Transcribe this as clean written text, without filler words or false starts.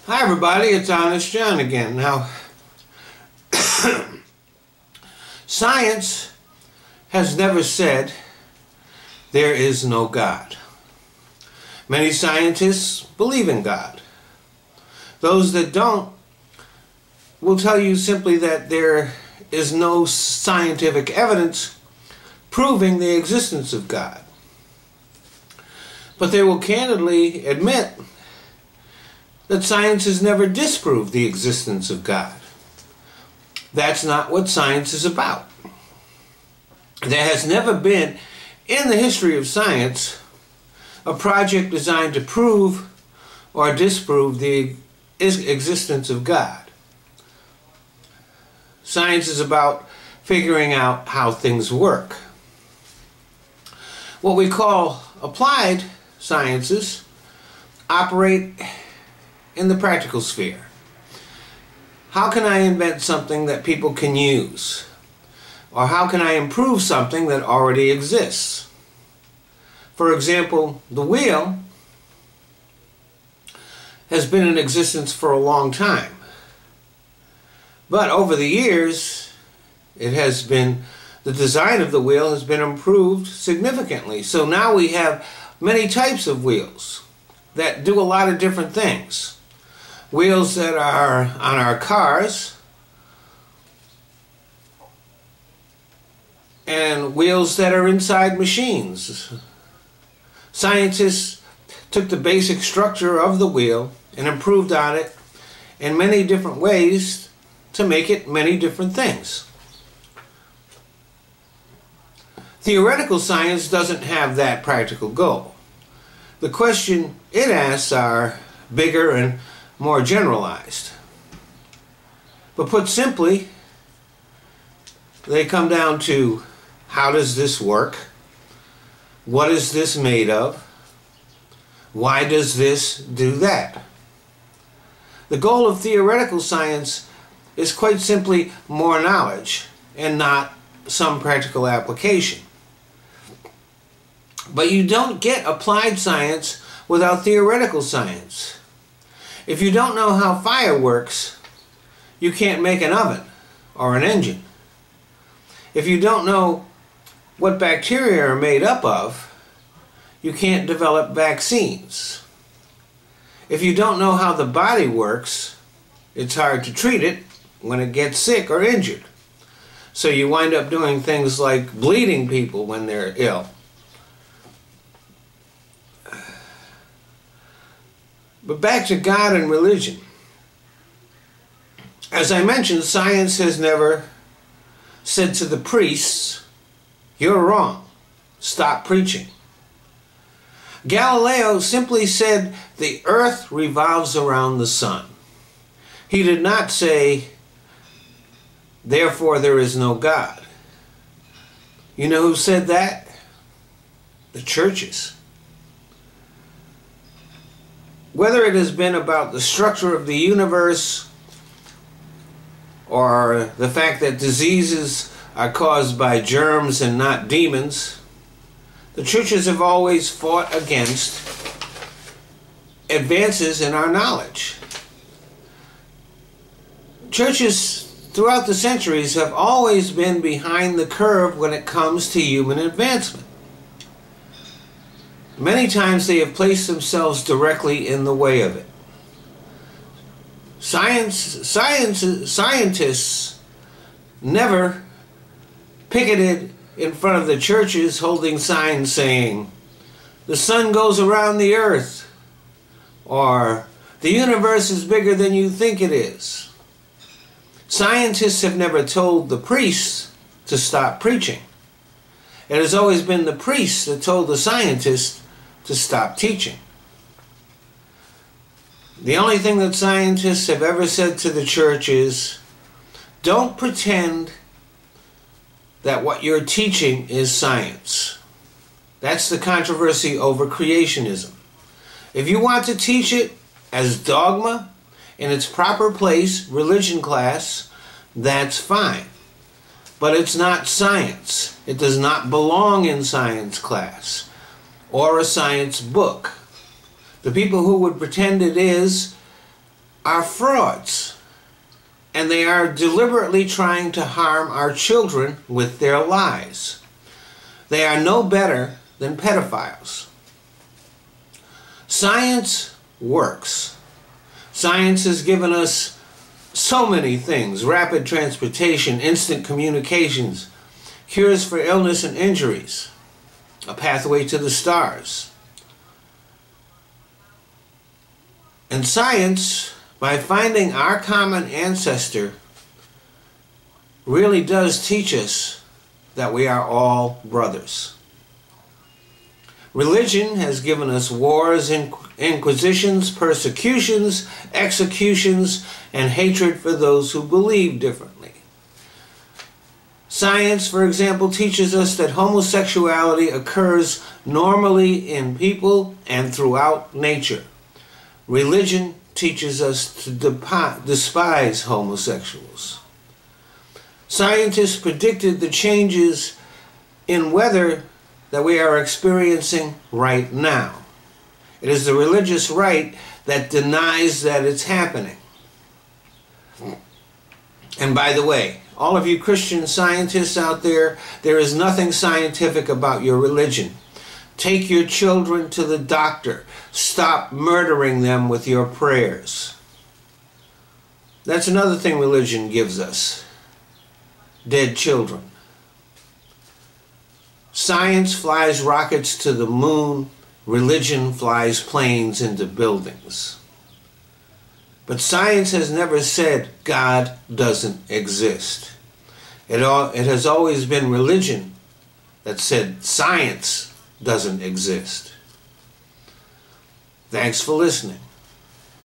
Hi everybody, it's Honest John again. Now, science has never said there is no God. Many scientists believe in God. Those that don't will tell you simply that there is no scientific evidence proving the existence of God. But they will candidly admit that science has never disproved the existence of God. That's not what science is about. There has never been, in the history of science, a project designed to prove or disprove the existence of God. Science is about figuring out how things work. What we call applied sciences operate in the practical sphere. How can I invent something that people can use? Or how can I improve something that already exists? For example, the wheel has been in existence for a long time. But over the years, the design of the wheel has been improved significantly. So now we have many types of wheels that do a lot of different things. Wheels that are on our cars, and wheels that are inside machines. Scientists took the basic structure of the wheel and improved on it in many different ways to make it many different things. Theoretical science doesn't have that practical goal. The question it asks are bigger and more generalized. But put simply, they come down to: how does this work? What is this made of? Why does this do that? The goal of theoretical science is quite simply more knowledge and not some practical application. But you don't get applied science without theoretical science. If you don't know how fire works, you can't make an oven or an engine. If you don't know what bacteria are made up of, you can't develop vaccines. If you don't know how the body works, it's hard to treat it when it gets sick or injured. So you wind up doing things like bleeding people when they're ill. But back to God and religion. As I mentioned, science has never said to the priests, "You're wrong. Stop preaching." Galileo simply said the earth revolves around the sun. He did not say, "Therefore there is no God." You know who said that? The churches. Whether it has been about the structure of the universe or the fact that diseases are caused by germs and not demons, the churches have always fought against advances in our knowledge. Churches throughout the centuries have always been behind the curve when it comes to human advancement. Many times they have placed themselves directly in the way of it. Scientists never picketed in front of the churches holding signs saying, "The sun goes around the earth," or "The universe is bigger than you think it is." Scientists have never told the priests to stop preaching. It has always been the priests that told the scientists to stop teaching. The only thing that scientists have ever said to the church is, don't pretend that what you're teaching is science. That's the controversy over creationism. If you want to teach it as dogma in its proper place, religion class, that's fine. But it's not science. It does not belong in science class or a science book. The people who would pretend it is are frauds, and they are deliberately trying to harm our children with their lies. They are no better than pedophiles. Science works. Science has given us so many things: rapid transportation, instant communications, cures for illness and injuries, a pathway to the stars. And science, by finding our common ancestor, really does teach us that we are all brothers. Religion has given us wars, inquisitions, persecutions, executions, and hatred for those who believe differently. Science, for example, teaches us that homosexuality occurs normally in people and throughout nature. Religion teaches us to despise homosexuals. Scientists predicted the changes in weather that we are experiencing right now. It is the religious right that denies that it's happening. And by the way, all of you Christian scientists out there, there is nothing scientific about your religion. Take your children to the doctor. Stop murdering them with your prayers. That's another thing religion gives us: dead children. Science flies rockets to the moon. Religion flies planes into buildings. But science has never said God doesn't exist. It has always been religion that said science doesn't exist. Thanks for listening.